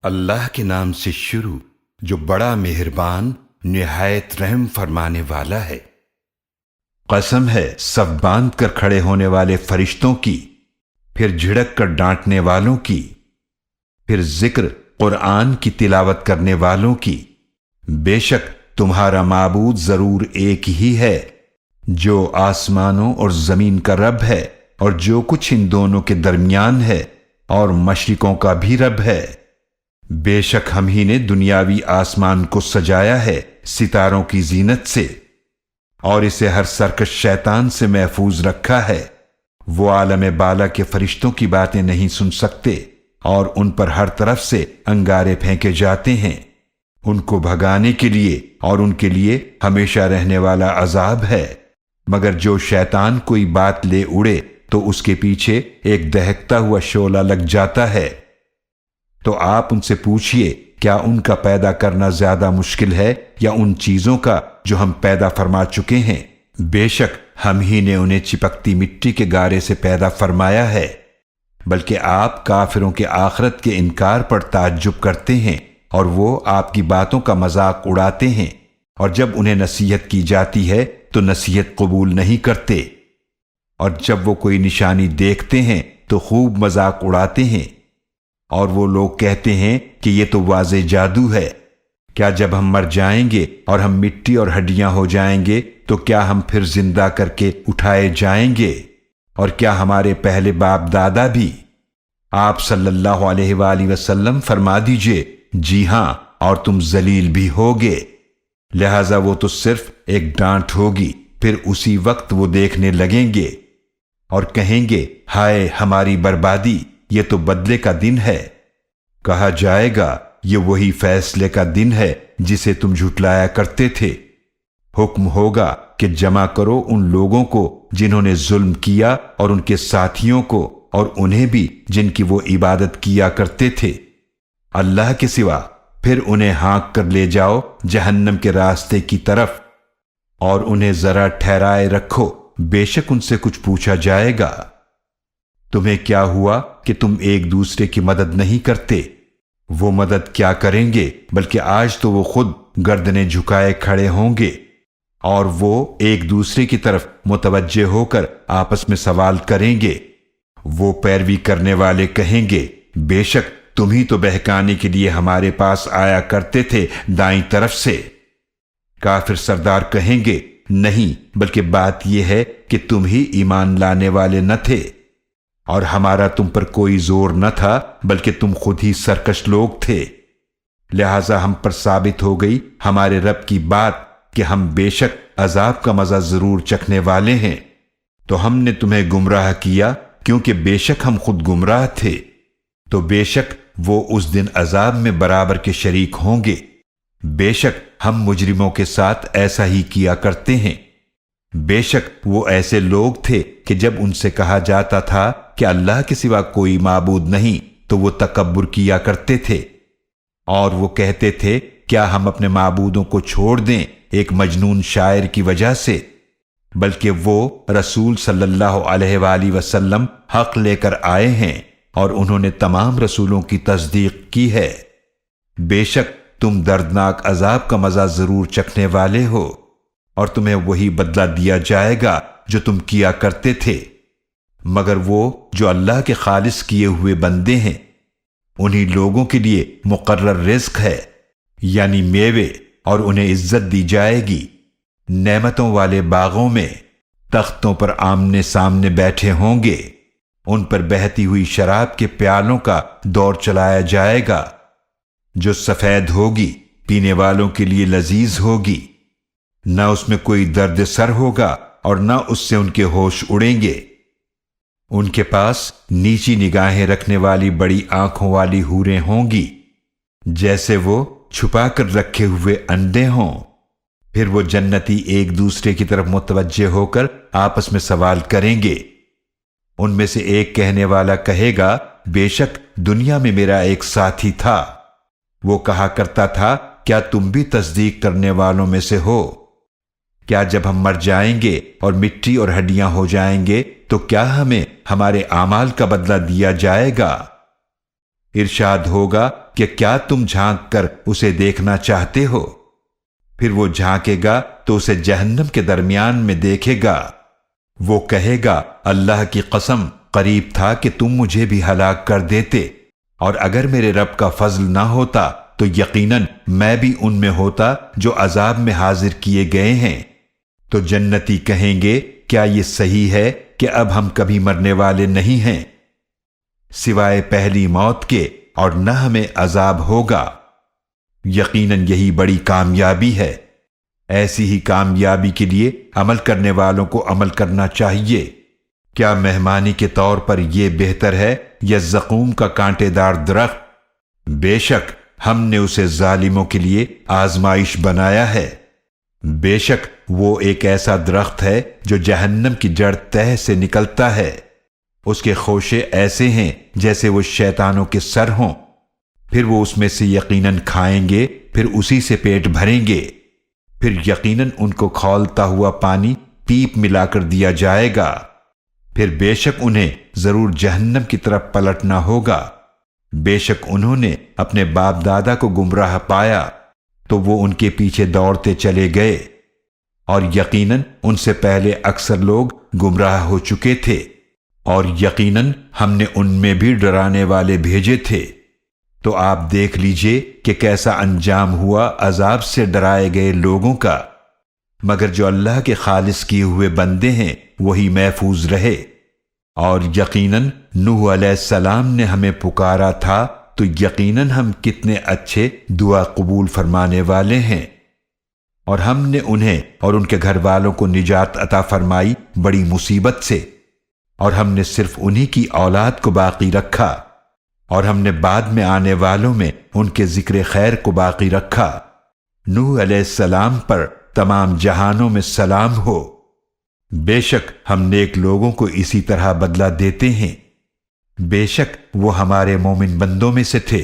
اللہ کے نام سے شروع جو بڑا مہربان نہایت رحم فرمانے والا ہے۔ قسم ہے صف باندھ کر کھڑے ہونے والے فرشتوں کی، پھر جھڑک کر ڈانٹنے والوں کی، پھر ذکر قرآن کی تلاوت کرنے والوں کی۔ بے شک تمہارا معبود ضرور ایک ہی ہے، جو آسمانوں اور زمین کا رب ہے اور جو کچھ ان دونوں کے درمیان ہے، اور مشرقوں کا بھی رب ہے۔ بے شک ہم ہی نے دنیاوی آسمان کو سجایا ہے ستاروں کی زینت سے، اور اسے ہر سرکش شیطان سے محفوظ رکھا ہے۔ وہ عالم بالا کے فرشتوں کی باتیں نہیں سن سکتے، اور ان پر ہر طرف سے انگارے پھینکے جاتے ہیں، ان کو بھگانے کے لیے، اور ان کے لیے ہمیشہ رہنے والا عذاب ہے۔ مگر جو شیطان کوئی بات لے اڑے تو اس کے پیچھے ایک دہکتا ہوا شعلہ لگ جاتا ہے۔ تو آپ ان سے پوچھئے کیا ان کا پیدا کرنا زیادہ مشکل ہے یا ان چیزوں کا جو ہم پیدا فرما چکے ہیں؟ بے شک ہم ہی نے انہیں چپکتی مٹی کے گارے سے پیدا فرمایا ہے۔ بلکہ آپ کافروں کے آخرت کے انکار پر تعجب کرتے ہیں، اور وہ آپ کی باتوں کا مذاق اڑاتے ہیں، اور جب انہیں نصیحت کی جاتی ہے تو نصیحت قبول نہیں کرتے، اور جب وہ کوئی نشانی دیکھتے ہیں تو خوب مذاق اڑاتے ہیں، اور وہ لوگ کہتے ہیں کہ یہ تو واضح جادو ہے۔ کیا جب ہم مر جائیں گے اور ہم مٹی اور ہڈیاں ہو جائیں گے تو کیا ہم پھر زندہ کر کے اٹھائے جائیں گے؟ اور کیا ہمارے پہلے باپ دادا بھی؟ آپ صلی اللہ علیہ وآلہ وسلم فرما دیجئے جی ہاں، اور تم ذلیل بھی ہوگے، لہذا وہ تو صرف ایک ڈانٹ ہوگی، پھر اسی وقت وہ دیکھنے لگیں گے اور کہیں گے ہائے ہماری بربادی، یہ تو بدلے کا دن ہے۔ کہا جائے گا یہ وہی فیصلے کا دن ہے جسے تم جھٹلایا کرتے تھے۔ حکم ہوگا کہ جمع کرو ان لوگوں کو جنہوں نے ظلم کیا، اور ان کے ساتھیوں کو، اور انہیں بھی جن کی وہ عبادت کیا کرتے تھے اللہ کے سوا، پھر انہیں ہانک کر لے جاؤ جہنم کے راستے کی طرف، اور انہیں ذرا ٹھہرائے رکھو، بے شک ان سے کچھ پوچھا جائے گا۔ تمہیں کیا ہوا کہ تم ایک دوسرے کی مدد نہیں کرتے؟ وہ مدد کیا کریں گے، بلکہ آج تو وہ خود گردنیں جھکائے کھڑے ہوں گے، اور وہ ایک دوسرے کی طرف متوجہ ہو کر آپس میں سوال کریں گے۔ وہ پیروی کرنے والے کہیں گے بے شک تم ہی تو بہکانے کے لیے ہمارے پاس آیا کرتے تھے دائیں طرف سے۔ کافر سردار کہیں گے نہیں، بلکہ بات یہ ہے کہ تم ہی ایمان لانے والے نہ تھے، اور ہمارا تم پر کوئی زور نہ تھا، بلکہ تم خود ہی سرکش لوگ تھے، لہذا ہم پر ثابت ہو گئی ہمارے رب کی بات کہ ہم بے شک عذاب کا مزہ ضرور چکھنے والے ہیں۔ تو ہم نے تمہیں گمراہ کیا کیونکہ بے شک ہم خود گمراہ تھے، تو بے شک وہ اس دن عذاب میں برابر کے شریک ہوں گے۔ بے شک ہم مجرموں کے ساتھ ایسا ہی کیا کرتے ہیں۔ بے شک وہ ایسے لوگ تھے کہ جب ان سے کہا جاتا تھا کہ اللہ کے سوا کوئی معبود نہیں تو وہ تکبر کیا کرتے تھے، اور وہ کہتے تھے کیا ہم اپنے معبودوں کو چھوڑ دیں ایک مجنون شاعر کی وجہ سے؟ بلکہ وہ رسول صلی اللہ علیہ وآلہ وسلم حق لے کر آئے ہیں، اور انہوں نے تمام رسولوں کی تصدیق کی ہے۔ بے شک تم دردناک عذاب کا مزہ ضرور چکھنے والے ہو، اور تمہیں وہی بدلہ دیا جائے گا جو تم کیا کرتے تھے۔ مگر وہ جو اللہ کے خالص کیے ہوئے بندے ہیں، انہی لوگوں کے لیے مقرر رزق ہے، یعنی میوے، اور انہیں عزت دی جائے گی نعمتوں والے باغوں میں، تختوں پر آمنے سامنے بیٹھے ہوں گے، ان پر بہتی ہوئی شراب کے پیالوں کا دور چلایا جائے گا، جو سفید ہوگی، پینے والوں کے لیے لذیذ ہوگی، نہ اس میں کوئی درد سر ہوگا اور نہ اس سے ان کے ہوش اڑیں گے۔ ان کے پاس نیچی نگاہیں رکھنے والی بڑی آنکھوں والی حوریں ہوں گی، جیسے وہ چھپا کر رکھے ہوئے انڈے ہوں۔ پھر وہ جنتی ایک دوسرے کی طرف متوجہ ہو کر آپس میں سوال کریں گے۔ ان میں سے ایک کہنے والا کہے گا بے شک دنیا میں میرا ایک ساتھی تھا، وہ کہا کرتا تھا کیا تم بھی تصدیق کرنے والوں میں سے ہو؟ کیا جب ہم مر جائیں گے اور مٹی اور ہڈیاں ہو جائیں گے تو کیا ہمیں ہمارے اعمال کا بدلہ دیا جائے گا؟ ارشاد ہوگا کہ کیا تم جھانک کر اسے دیکھنا چاہتے ہو؟ پھر وہ جھانکے گا تو اسے جہنم کے درمیان میں دیکھے گا۔ وہ کہے گا اللہ کی قسم، قریب تھا کہ تم مجھے بھی ہلاک کر دیتے، اور اگر میرے رب کا فضل نہ ہوتا تو یقیناً میں بھی ان میں ہوتا جو عذاب میں حاضر کیے گئے ہیں۔ تو جنتی کہیں گے کیا یہ صحیح ہے کہ اب ہم کبھی مرنے والے نہیں ہیں سوائے پہلی موت کے، اور نہ ہمیں عذاب ہوگا۔ یقیناً یہی بڑی کامیابی ہے۔ ایسی ہی کامیابی کے لیے عمل کرنے والوں کو عمل کرنا چاہیے۔ کیا مہمانی کے طور پر یہ بہتر ہے یا زقوم کا کانٹے دار درخت؟ بے شک ہم نے اسے ظالموں کے لیے آزمائش بنایا ہے۔ بے شک وہ ایک ایسا درخت ہے جو جہنم کی جڑ تہ سے نکلتا ہے۔ اس کے خوشے ایسے ہیں جیسے وہ شیطانوں کے سر ہوں۔ پھر وہ اس میں سے یقیناً کھائیں گے، پھر اسی سے پیٹ بھریں گے۔ پھر یقیناً ان کو کھولتا ہوا پانی پیپ ملا کر دیا جائے گا۔ پھر بے شک انہیں ضرور جہنم کی طرف پلٹنا ہوگا۔ بے شک انہوں نے اپنے باپ دادا کو گمراہ پایا تو وہ ان کے پیچھے دوڑتے چلے گئے، اور یقیناً ان سے پہلے اکثر لوگ گمراہ ہو چکے تھے، اور یقیناً ہم نے ان میں بھی ڈرانے والے بھیجے تھے۔ تو آپ دیکھ لیجئے کہ کیسا انجام ہوا عذاب سے ڈرائے گئے لوگوں کا۔ مگر جو اللہ کے خالص کیے ہوئے بندے ہیں وہی محفوظ رہے۔ اور یقیناً نوح علیہ السلام نے ہمیں پکارا تھا تو یقیناً ہم کتنے اچھے دعا قبول فرمانے والے ہیں، اور ہم نے انہیں اور ان کے گھر والوں کو نجات عطا فرمائی بڑی مصیبت سے، اور ہم نے صرف انہی کی اولاد کو باقی رکھا، اور ہم نے بعد میں آنے والوں میں ان کے ذکر خیر کو باقی رکھا۔ نوح علیہ السلام پر تمام جہانوں میں سلام ہو۔ بے شک ہم نیک لوگوں کو اسی طرح بدلہ دیتے ہیں۔ بے شک وہ ہمارے مومن بندوں میں سے تھے،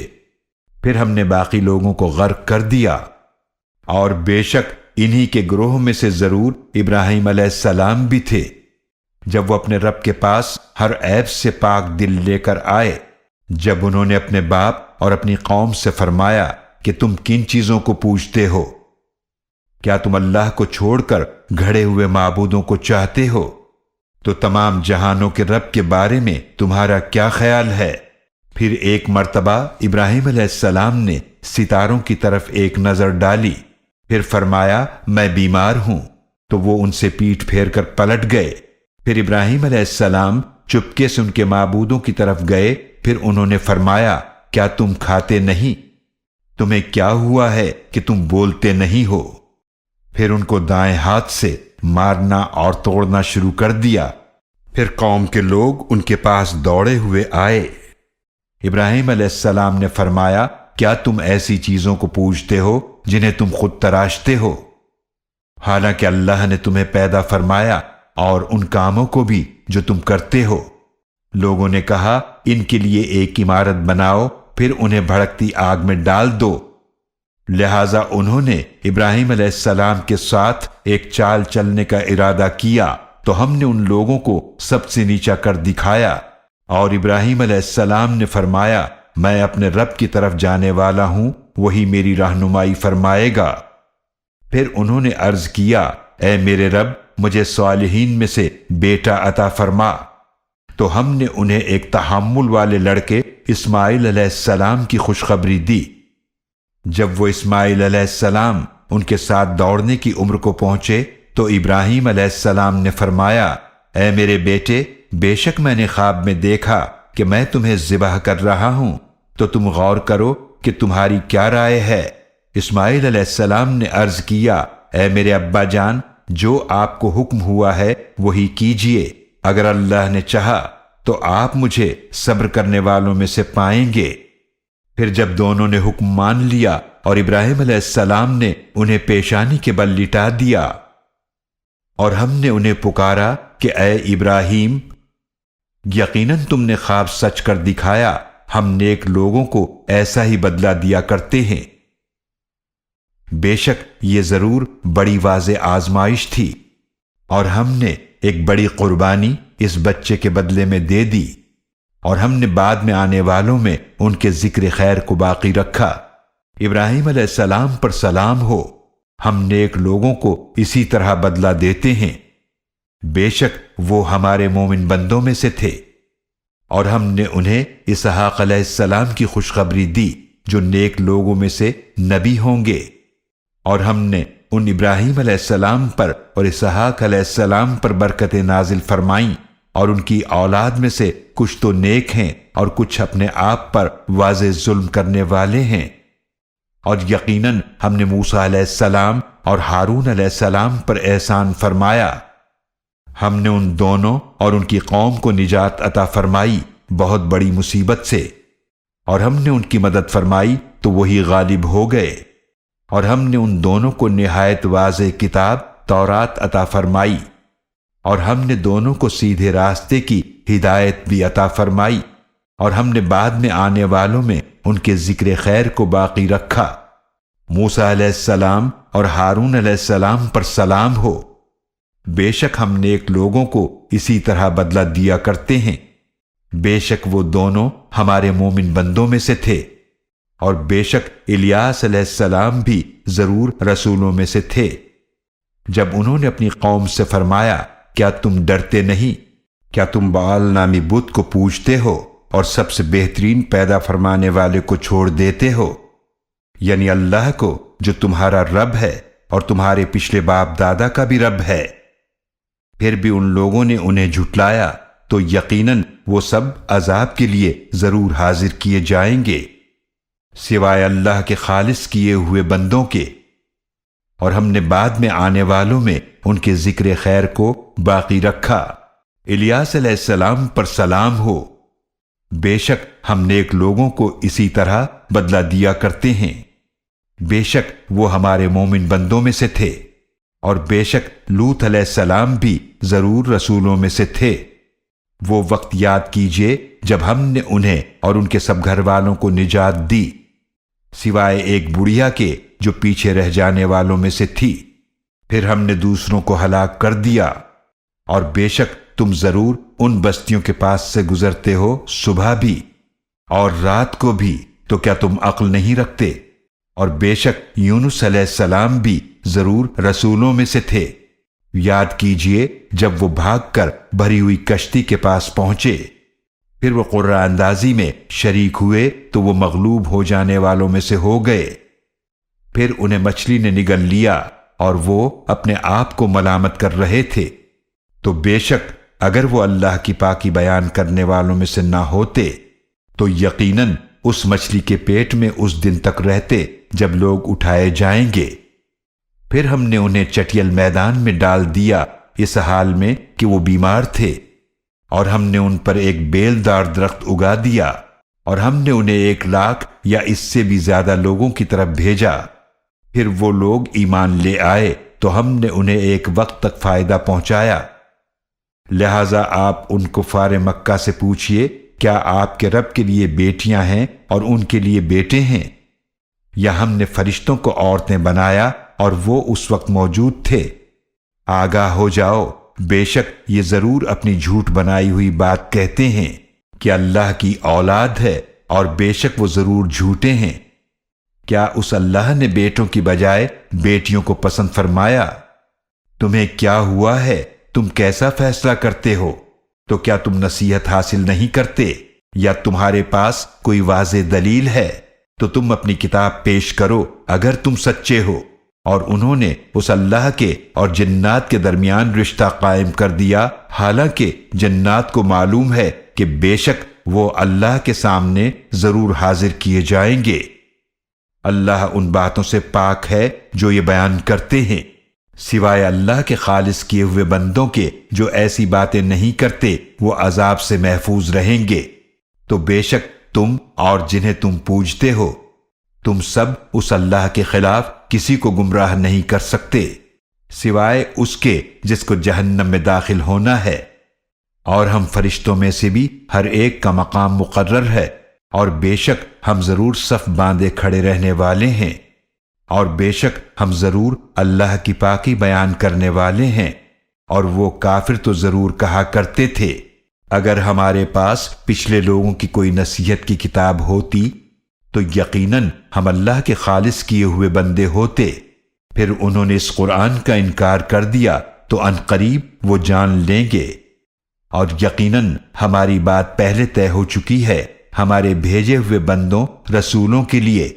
پھر ہم نے باقی لوگوں کو غرق کر دیا۔ اور بے شک انہی کے گروہ میں سے ضرور ابراہیم علیہ السلام بھی تھے، جب وہ اپنے رب کے پاس ہر عیب سے پاک دل لے کر آئے، جب انہوں نے اپنے باپ اور اپنی قوم سے فرمایا کہ تم کن چیزوں کو پوجتے ہو؟ کیا تم اللہ کو چھوڑ کر گھڑے ہوئے معبودوں کو چاہتے ہو؟ تو تمام جہانوں کے رب کے بارے میں تمہارا کیا خیال ہے؟ پھر ایک مرتبہ ابراہیم علیہ السلام نے ستاروں کی طرف ایک نظر ڈالی، پھر فرمایا میں بیمار ہوں، تو وہ ان سے پیٹھ پھیر کر پلٹ گئے۔ پھر ابراہیم علیہ السلام چپکے سے ان کے معبودوں کی طرف گئے، پھر انہوں نے فرمایا کیا تم کھاتے نہیں؟ تمہیں کیا ہوا ہے کہ تم بولتے نہیں ہو؟ پھر ان کو دائیں ہاتھ سے مارنا اور توڑنا شروع کر دیا۔ پھر قوم کے لوگ ان کے پاس دوڑے ہوئے آئے۔ ابراہیم علیہ السلام نے فرمایا کیا تم ایسی چیزوں کو پوجتے ہو جنہیں تم خود تراشتے ہو، حالانکہ اللہ نے تمہیں پیدا فرمایا اور ان کاموں کو بھی جو تم کرتے ہو۔ لوگوں نے کہا ان کے لیے ایک عمارت بناؤ، پھر انہیں بھڑکتی آگ میں ڈال دو۔ لہذا انہوں نے ابراہیم علیہ السلام کے ساتھ ایک چال چلنے کا ارادہ کیا، تو ہم نے ان لوگوں کو سب سے نیچا کر دکھایا، اور ابراہیم علیہ السلام نے فرمایا میں اپنے رب کی طرف جانے والا ہوں، وہی میری رہنمائی فرمائے گا۔ پھر انہوں نے عرض کیا اے میرے رب مجھے صالحین میں سے بیٹا عطا فرما، تو ہم نے انہیں ایک تحمل والے لڑکے اسماعیل علیہ السلام کی خوشخبری دی۔ جب وہ اسماعیل علیہ السلام ان کے ساتھ دوڑنے کی عمر کو پہنچے تو ابراہیم علیہ السلام نے فرمایا اے میرے بیٹے، بے شک میں نے خواب میں دیکھا کہ میں تمہیں ذبح کر رہا ہوں، تو تم غور کرو کہ تمہاری کیا رائے ہے؟ اسماعیل علیہ السلام نے عرض کیا اے میرے ابا جان، جو آپ کو حکم ہوا ہے وہی کیجئے، اگر اللہ نے چاہا تو آپ مجھے صبر کرنے والوں میں سے پائیں گے۔ پھر جب دونوں نے حکم مان لیا اور ابراہیم علیہ السلام نے انہیں پیشانی کے بل لٹا دیا، اور ہم نے انہیں پکارا کہ اے ابراہیم، یقیناً تم نے خواب سچ کر دکھایا، ہم نیک لوگوں کو ایسا ہی بدلہ دیا کرتے ہیں۔ بے شک یہ ضرور بڑی واضح آزمائش تھی، اور ہم نے ایک بڑی قربانی اس بچے کے بدلے میں دے دی، اور ہم نے بعد میں آنے والوں میں ان کے ذکر خیر کو باقی رکھا۔ ابراہیم علیہ السلام پر سلام ہو، ہم نیک لوگوں کو اسی طرح بدلہ دیتے ہیں، بے شک وہ ہمارے مومن بندوں میں سے تھے۔ اور ہم نے انہیں اسحاق علیہ السلام کی خوشخبری دی جو نیک لوگوں میں سے نبی ہوں گے، اور ہم نے ان ابراہیم علیہ السلام پر اور اسحاق علیہ السلام پر برکتیں نازل فرمائیں، اور ان کی اولاد میں سے کچھ تو نیک ہیں اور کچھ اپنے آپ پر واضح ظلم کرنے والے ہیں۔ اور یقیناً ہم نے موسیٰ علیہ السلام اور ہارون علیہ السلام پر احسان فرمایا، ہم نے ان دونوں اور ان کی قوم کو نجات عطا فرمائی بہت بڑی مصیبت سے، اور ہم نے ان کی مدد فرمائی تو وہی غالب ہو گئے، اور ہم نے ان دونوں کو نہایت واضح کتاب تورات عطا فرمائی، اور ہم نے دونوں کو سیدھے راستے کی ہدایت بھی عطا فرمائی، اور ہم نے بعد میں آنے والوں میں ان کے ذکر خیر کو باقی رکھا۔ موسیٰ علیہ السلام اور ہارون علیہ السلام پر سلام ہو، بے شک ہم نیک لوگوں کو اسی طرح بدلہ دیا کرتے ہیں، بے شک وہ دونوں ہمارے مومن بندوں میں سے تھے، اور بے شک الیاس علیہ السلام بھی ضرور رسولوں میں سے تھے۔ جب انہوں نے اپنی قوم سے فرمایا، کیا تم ڈرتے نہیں؟ کیا تم بعال نامی بت کو پوجتے ہو اور سب سے بہترین پیدا فرمانے والے کو چھوڑ دیتے ہو، یعنی اللہ کو جو تمہارا رب ہے اور تمہارے پچھلے باپ دادا کا بھی رب ہے؟ پھر بھی ان لوگوں نے انہیں جھٹلایا تو یقیناً وہ سب عذاب کے لیے ضرور حاضر کیے جائیں گے، سوائے اللہ کے خالص کیے ہوئے بندوں کے، اور ہم نے بعد میں آنے والوں میں ان کے ذکر خیر کو باقی رکھا۔ الیاس علیہ السلام پر سلام ہو، بے شک ہم نیک لوگوں کو اسی طرح بدلہ دیا کرتے ہیں، بے شک وہ ہمارے مومن بندوں میں سے تھے، اور بے شک لوط علیہ السلام بھی ضرور رسولوں میں سے تھے۔ وہ وقت یاد کیجئے جب ہم نے انہیں اور ان کے سب گھر والوں کو نجات دی، سوائے ایک بڑھیا کے جو پیچھے رہ جانے والوں میں سے تھی، پھر ہم نے دوسروں کو ہلاک کر دیا۔ اور بے شک تم ضرور ان بستیوں کے پاس سے گزرتے ہو صبح بھی اور رات کو بھی، تو کیا تم عقل نہیں رکھتے؟ اور بے شک یونس علیہ السلام بھی ضرور رسولوں میں سے تھے۔ یاد کیجئے جب وہ بھاگ کر بھری ہوئی کشتی کے پاس پہنچے، پھر وہ قرہ اندازی میں شریک ہوئے تو وہ مغلوب ہو جانے والوں میں سے ہو گئے، پھر انہیں مچھلی نے نگل لیا اور وہ اپنے آپ کو ملامت کر رہے تھے۔ تو بے شک اگر وہ اللہ کی پاکی بیان کرنے والوں میں سے نہ ہوتے تو یقیناً اس مچھلی کے پیٹ میں اس دن تک رہتے جب لوگ اٹھائے جائیں گے۔ پھر ہم نے انہیں چٹیل میدان میں ڈال دیا اس حال میں کہ وہ بیمار تھے، اور ہم نے ان پر ایک بیلدار درخت اگا دیا، اور ہم نے انہیں 1,00,000 یا اس سے بھی زیادہ لوگوں کی طرف بھیجا۔ پھر وہ لوگ ایمان لے آئے تو ہم نے انہیں ایک وقت تک فائدہ پہنچایا۔ لہذا آپ ان کفار مکہ سے پوچھئے، کیا آپ کے رب کے لیے بیٹیاں ہیں اور ان کے لیے بیٹے ہیں؟ یا ہم نے فرشتوں کو عورتیں بنایا اور وہ اس وقت موجود تھے؟ آگاہ ہو جاؤ، بے شک یہ ضرور اپنی جھوٹ بنائی ہوئی بات کہتے ہیں کہ اللہ کی اولاد ہے، اور بے شک وہ ضرور جھوٹے ہیں۔ کیا اس اللہ نے بیٹوں کی بجائے بیٹیوں کو پسند فرمایا؟ تمہیں کیا ہوا ہے؟ تم کیسا فیصلہ کرتے ہو؟ تو کیا تم نصیحت حاصل نہیں کرتے؟ یا تمہارے پاس کوئی واضح دلیل ہے تو تم اپنی کتاب پیش کرو اگر تم سچے ہو۔ اور انہوں نے اس اللہ کے اور جنات کے درمیان رشتہ قائم کر دیا، حالانکہ جنات کو معلوم ہے کہ بے شک وہ اللہ کے سامنے ضرور حاضر کیے جائیں گے۔ اللہ ان باتوں سے پاک ہے جو یہ بیان کرتے ہیں، سوائے اللہ کے خالص کیے ہوئے بندوں کے جو ایسی باتیں نہیں کرتے وہ عذاب سے محفوظ رہیں گے۔ تو بے شک تم اور جنہیں تم پوجتے ہو، تم سب اس اللہ کے خلاف کسی کو گمراہ نہیں کر سکتے، سوائے اس کے جس کو جہنم میں داخل ہونا ہے۔ اور ہم فرشتوں میں سے بھی ہر ایک کا مقام مقرر ہے، اور بے شک ہم ضرور صف باندھے کھڑے رہنے والے ہیں، اور بے شک ہم ضرور اللہ کی پاکی بیان کرنے والے ہیں۔ اور وہ کافر تو ضرور کہا کرتے تھے، اگر ہمارے پاس پچھلے لوگوں کی کوئی نصیحت کی کتاب ہوتی تو یقیناً ہم اللہ کے خالص کیے ہوئے بندے ہوتے، پھر انہوں نے اس قرآن کا انکار کر دیا تو ان قریب وہ جان لیں گے، اور یقیناً ہماری بات پہلے طے ہو چکی ہے ہمارے بھیجے ہوئے بندوں رسولوں کے لیے،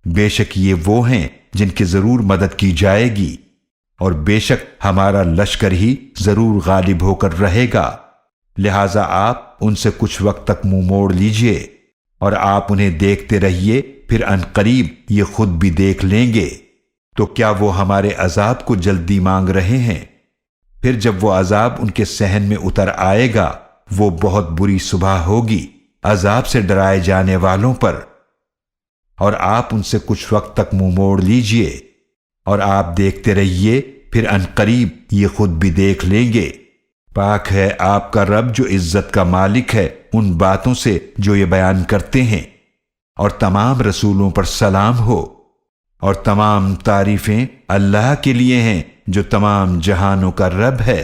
بے شک یہ وہ ہیں جن کی ضرور مدد کی جائے گی، اور بے شک ہمارا لشکر ہی ضرور غالب ہو کر رہے گا، لہذا آپ ان سے کچھ وقت تک منہ موڑ لیجئے اور آپ انہیں دیکھتے رہیے، پھر ان قریب یہ خود بھی دیکھ لیں گے۔ تو کیا وہ ہمارے عذاب کو جلدی مانگ رہے ہیں؟ پھر جب وہ عذاب ان کے صحن میں اتر آئے گا، وہ بہت بری صبح ہوگی عذاب سے ڈرائے جانے والوں پر، اور آپ ان سے کچھ وقت تک منہ موڑ لیجئے اور آپ دیکھتے رہیے، پھر ان قریب یہ خود بھی دیکھ لیں گے۔ پاک ہے آپ کا رب جو عزت کا مالک ہے ان باتوں سے جو یہ بیان کرتے ہیں، اور تمام رسولوں پر سلام ہو، اور تمام تعریفیں اللہ کے لیے ہیں جو تمام جہانوں کا رب ہے۔